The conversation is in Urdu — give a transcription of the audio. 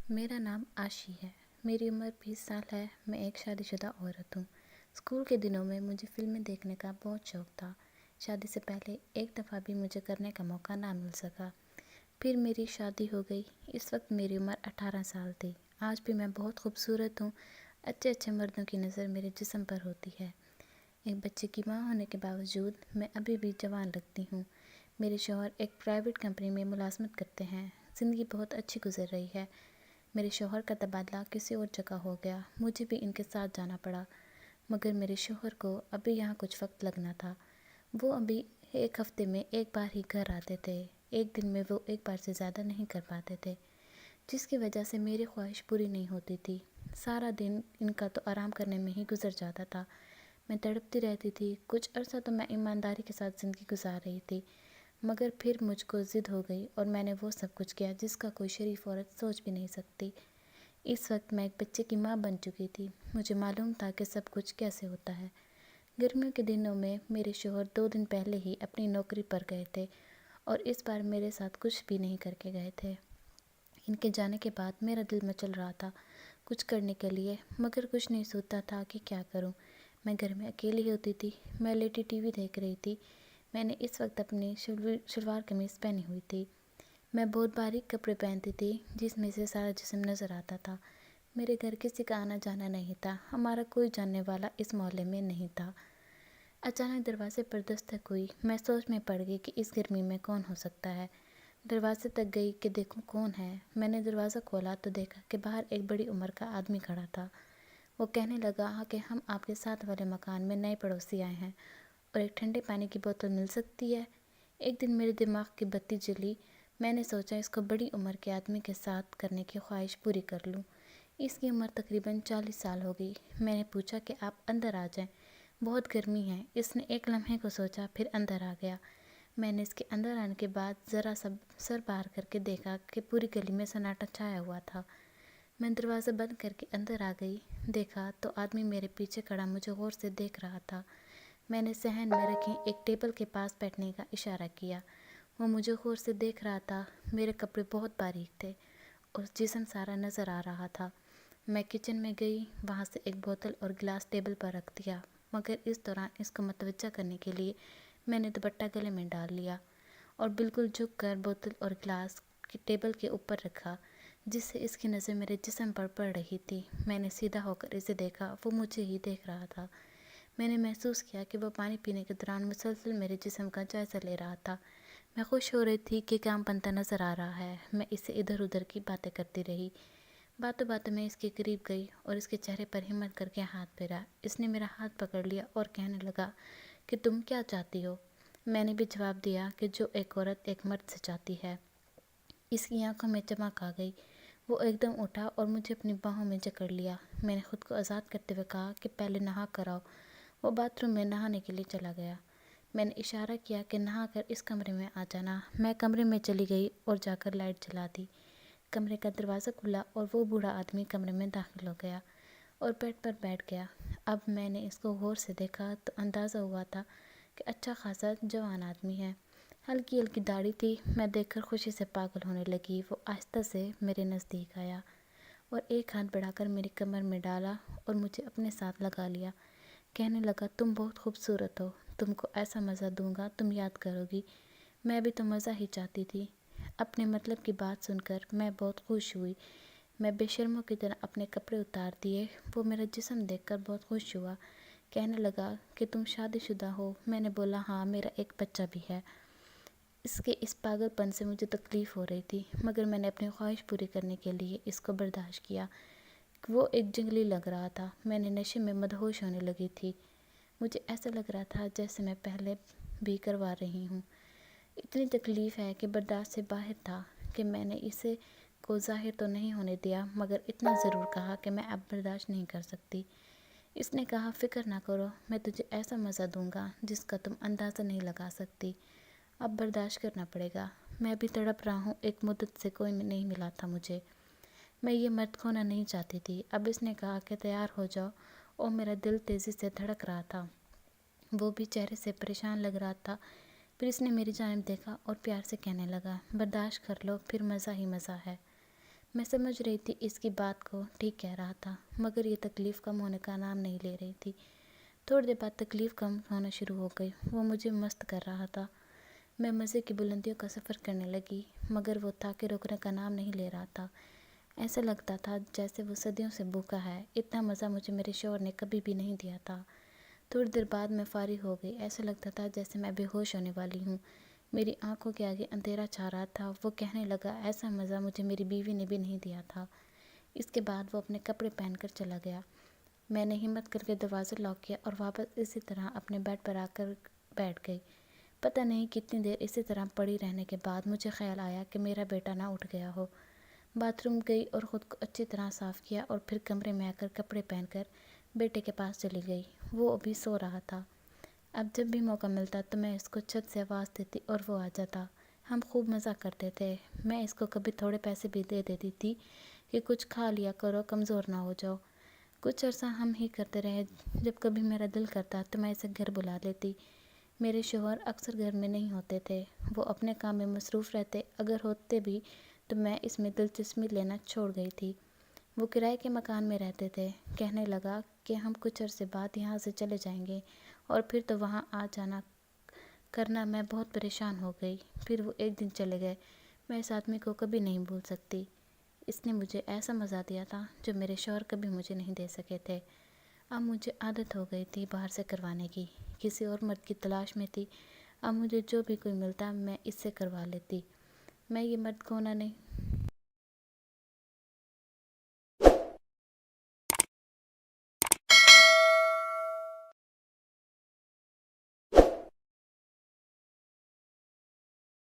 میرا نام آشی ہے۔ میری عمر 20 سال ہے۔ میں ایک شادی شدہ عورت ہوں۔ اسکول کے دنوں میں مجھے فلمیں دیکھنے کا بہت شوق تھا۔ شادی سے پہلے ایک دفعہ بھی مجھے کرنے کا موقع نہ مل سکا۔ پھر میری شادی ہو گئی۔ اس وقت میری عمر 18 سال تھی۔ آج بھی میں بہت خوبصورت ہوں۔ اچھے اچھے مردوں کی نظر میرے جسم پر ہوتی ہے۔ ایک بچے کی ماں ہونے کے باوجود میں ابھی بھی جوان لگتی ہوں۔ میرے شوہر ایک پرائیویٹ کمپنی میں ملازمت کرتے ہیں۔ زندگی بہت اچھی گزر رہی ہے۔ میرے شوہر کا تبادلہ کسی اور جگہ ہو گیا۔ مجھے بھی ان کے ساتھ جانا پڑا، مگر میرے شوہر کو ابھی یہاں کچھ وقت لگنا تھا۔ وہ ابھی ایک ہفتے میں ایک بار ہی گھر آتے تھے۔ ایک دن میں وہ ایک بار سے زیادہ نہیں کر پاتے تھے، جس کی وجہ سے میری خواہش پوری نہیں ہوتی تھی۔ سارا دن ان کا تو آرام کرنے میں ہی گزر جاتا تھا۔ میں تڑپتی رہتی تھی۔ کچھ عرصہ تو میں ایمانداری کے ساتھ زندگی گزار رہی تھی، مگر پھر مجھ کو ضد ہو گئی اور میں نے وہ سب کچھ کیا جس کا کوئی شریف عورت سوچ بھی نہیں سکتی۔ اس وقت میں ایک بچے کی ماں بن چکی تھی۔ مجھے معلوم تھا کہ سب کچھ کیسے ہوتا ہے۔ گرمیوں کے دنوں میں میرے شوہر 2 دن پہلے ہی اپنی نوکری پر گئے تھے اور اس بار میرے ساتھ کچھ بھی نہیں کر کے گئے تھے۔ ان کے جانے کے بعد میرا دل مچل رہا تھا کچھ کرنے کے لیے، مگر کچھ نہیں سوچتا تھا کہ کیا کروں۔ میں گھر میں اکیلی ہوتی تھی۔ میں لیٹی ٹی وی دیکھ رہی تھی۔ میں نے اس وقت اپنی شلوار قمیض پہنی ہوئی تھی۔ میں بہت باریک کپڑے پہنتی تھی جس میں سے سارا جسم نظر آتا تھا۔ میرے گھر کسی کا آنا جانا نہیں تھا۔ ہمارا کوئی جاننے والا اس محلے میں نہیں تھا۔ اچانک دروازے پر دستک ہوئی۔ میں سوچ میں پڑ گئی کہ اس گرمی میں کون ہو سکتا ہے۔ دروازے تک گئی کہ دیکھوں کون ہے۔ میں نے دروازہ کھولا تو دیکھا کہ باہر ایک بڑی عمر کا آدمی کھڑا تھا۔ وہ کہنے لگا کہ ہم آپ کے ساتھ والے مکان میں نئے پڑوسی آئے ہیں اور ایک ٹھنڈے پانی کی بوتل مل سکتی ہے۔ ایک دن میرے دماغ کی بتی جلی۔ میں نے سوچا اس کو بڑی عمر کے آدمی کے ساتھ کرنے کی خواہش پوری کر لوں۔ اس کی عمر تقریباً 40 سال ہو گئی۔ میں نے پوچھا کہ آپ اندر آ جائیں، بہت گرمی ہے۔ اس نے ایک لمحے کو سوچا، پھر اندر آ گیا۔ میں نے اس کے اندر آنے کے بعد ذرا سا سر باہر کر کے دیکھا کہ پوری گلی میں سناٹا چھایا ہوا تھا۔ میں دروازہ بند کر کے اندر آ گئی۔ دیکھا تو آدمی میرے پیچھے کھڑا مجھے غور سے دیکھ رہا تھا۔ میں نے صحن میں رکھی ایک ٹیبل کے پاس بیٹھنے کا اشارہ کیا۔ وہ مجھے غور سے دیکھ رہا تھا۔ میرے کپڑے بہت باریک تھے اور جسم سارا نظر آ رہا تھا۔ میں کچن میں گئی، وہاں سے ایک بوتل اور گلاس ٹیبل پر رکھ دیا، مگر اس دوران اس کو متوجہ کرنے کے لیے میں نے دوپٹہ گلے میں ڈال لیا اور بالکل جھک کر بوتل اور گلاس کی ٹیبل کے اوپر رکھا، جس سے اس کی نظر میرے جسم پر پڑ رہی تھی۔ میں نے سیدھا ہو کر اسے دیکھا، وہ مجھے ہی دیکھ رہا تھا۔ میں نے محسوس کیا کہ وہ پانی پینے کے دوران مسلسل میرے جسم کا جائزہ لے رہا تھا۔ میں خوش ہو رہی تھی کہ کام بنتا نظر آ رہا ہے۔ میں اس سے ادھر ادھر کی باتیں کرتی رہی۔ باتوں باتوں میں اس کے قریب گئی اور اس کے چہرے پر ہمت کر کے ہاتھ پھیرا۔ اس نے میرا ہاتھ پکڑ لیا اور کہنے لگا کہ تم کیا چاہتی ہو؟ میں نے بھی جواب دیا کہ جو ایک عورت ایک مرد سے چاہتی ہے۔ اس کی آنکھوں میں چمک آ گئی۔ وہ ایک دم اٹھا اور مجھے اپنی باہوں میں جکڑ لیا۔ میں نے خود کو آزاد کرتے ہوئے کہا کہ پہلے نہا کر آؤ۔ وہ باتھ روم میں نہانے کے لیے چلا گیا۔ میں نے اشارہ کیا کہ نہا کر اس کمرے میں آ جانا۔ میں کمرے میں چلی گئی اور جا کر لائٹ جلا دی۔ کمرے کا دروازہ کھلا اور وہ بوڑھا آدمی کمرے میں داخل ہو گیا اور بیڈ پر بیٹھ گیا۔ اب میں نے اس کو غور سے دیکھا تو اندازہ ہوا تھا کہ اچھا خاصا جوان آدمی ہے۔ ہلکی ہلکی داڑھی تھی۔ میں دیکھ کر خوشی سے پاگل ہونے لگی۔ وہ آہستہ سے میرے نزدیک آیا اور ایک ہاتھ بڑھا کر میری کمر میں ڈالا اور مجھے اپنے ساتھ لگا لیا۔ کہنے لگا تم بہت خوبصورت ہو، تم کو ایسا مزہ دوں گا تم یاد کرو گی۔ میں بھی تو مزہ ہی چاہتی تھی۔ اپنے مطلب کی بات سن کر میں بہت خوش ہوئی۔ میں بے شرموں کی طرح اپنے کپڑے اتار دیے۔ وہ میرا جسم دیکھ کر بہت خوش ہوا۔ کہنے لگا کہ تم شادی شدہ ہو؟ میں نے بولا ہاں، میرا ایک بچہ بھی ہے۔ اس کے اس پاگل پن سے مجھے تکلیف ہو رہی تھی، مگر میں نے اپنی خواہش پوری کرنے کے لیے اس کو برداشت کیا۔ وہ ایک جنگلی لگ رہا تھا۔ میں نے نشے میں مدہوش ہونے لگی تھی۔ مجھے ایسا لگ رہا تھا جیسے میں پہلے بھی کروا رہی ہوں۔ اتنی تکلیف ہے کہ برداشت سے باہر تھا کہ میں نے اسے کو ظاہر تو نہیں ہونے دیا، مگر اتنا ضرور کہا کہ میں اب برداشت نہیں کر سکتی۔ اس نے کہا فکر نہ کرو، میں تجھے ایسا مزہ دوں گا جس کا تم اندازہ نہیں لگا سکتی۔ اب برداشت کرنا پڑے گا۔ میں بھی تڑپ رہا ہوں، ایک مدت سے کوئی نہیں ملا تھا مجھے۔ میں یہ مرد کھونا نہیں چاہتی تھی۔ اب اس نے کہا کہ تیار ہو جاؤ اور میرا دل تیزی سے دھڑک رہا تھا۔ وہ بھی چہرے سے پریشان لگ رہا تھا۔ پھر اس نے میری جانب دیکھا اور پیار سے کہنے لگا برداشت کر لو، پھر مزہ ہی مزہ ہے۔ میں سمجھ رہی تھی اس کی بات کو ٹھیک کہہ رہا تھا، مگر یہ تکلیف کم ہونے کا نام نہیں لے رہی تھی۔ تھوڑی دیر بعد تکلیف کم ہونا شروع ہو گئی، وہ مجھے مست کر رہا تھا۔ میں مزے کی بلندیوں کا سفر کرنے لگی، مگر وہ تھا کہ رکنے کا نام نہیں لے رہا تھا۔ ایسا لگتا تھا جیسے وہ صدیوں سے بھوکا ہے۔ اتنا مزہ مجھے میرے شوہر نے کبھی بھی نہیں دیا تھا۔ تھوڑی دیر بعد میں فارغ ہو گئی، ایسا لگتا تھا جیسے میں بے ہوش ہونے والی ہوں۔ میری آنکھوں کے آگے اندھیرا چھا رہا تھا۔ وہ کہنے لگا، ایسا مزہ مجھے میری بیوی نے بھی نہیں دیا تھا۔ اس کے بعد وہ اپنے کپڑے پہن کر چلا گیا۔ میں نے ہمت کر کے دروازہ لاک کیا اور واپس اسی طرح اپنے بیڈ پر آ کر بیٹھ گئی۔ پتہ نہیں کتنی دیر اسی طرح پڑی رہنے کے بعد مجھے خیال آیا کہ میرا بیٹا نہ اٹھ گیا ہو۔ باتھ روم گئی اور خود کو اچھی طرح صاف کیا اور پھر کمرے میں آ کر کپڑے پہن کر بیٹے کے پاس چلی گئی۔ وہ ابھی سو رہا تھا۔ اب جب بھی موقع ملتا تو میں اس کو چھت سے آواز دیتی اور وہ آ جاتا۔ ہم خوب مزہ کرتے تھے۔ میں اس کو کبھی تھوڑے پیسے بھی دے دیتی تھی کہ کچھ کھا لیا کرو، کمزور نہ ہو جاؤ۔ کچھ عرصہ ہم ہی کرتے رہے۔ جب کبھی میرا دل کرتا تو میں اسے گھر بلا لیتی۔ میرے شوہر اکثر گھر میں نہیں ہوتے تھے، وہ اپنے کام میں مصروف رہتے، اگر ہوتے بھی تو میں اس میں دلچسپی لینا چھوڑ گئی تھی۔ وہ کرائے کے مکان میں رہتے تھے۔ کہنے لگا کہ ہم کچھ عرصے بعد یہاں سے چلے جائیں گے اور پھر تو وہاں آ جانا کرنا۔ میں بہت پریشان ہو گئی۔ پھر وہ ایک دن چلے گئے۔ میں اس آدمی کو کبھی نہیں بھول سکتی۔ اس نے مجھے ایسا مزہ دیا تھا جو میرے شوہر کبھی مجھے نہیں دے سکے تھے۔ اب مجھے عادت ہو گئی تھی باہر سے کروانے کی، کسی اور مرد کی تلاش میں تھی۔ اب مجھے جو بھی کوئی ملتا میں اس سے کروا لیتی۔ میں یہ مرد کھونا نہیں